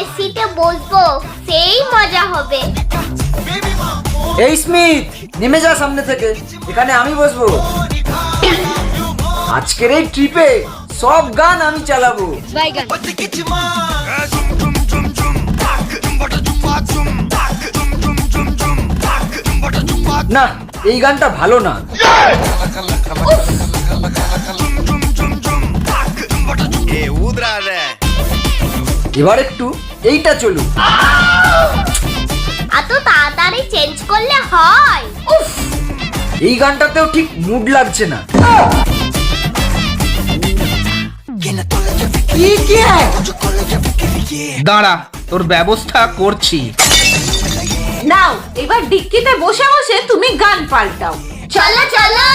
সামনের সিটে বসবো, সেই মজা হবে। এই স্মিথ, নেমে যা সামনে থেকে, এখানে আমি বসবো। আজকের এই ট্রিপে সব গান আমি চালাবো। না, এই গানটা ভালো না। এবার একটু এইটা চলুক। এত তাড়াতাড়ি চেঞ্জ করলে হয়? উফ, এই গানটাতেও ঠিক মুড লাগছে না। দাঁড়া, তোর ব্যবস্থা করছি। নাও, এবার ডিক্কিতে বসে বসে তুমি গান পাল্টাও। চলো চলো।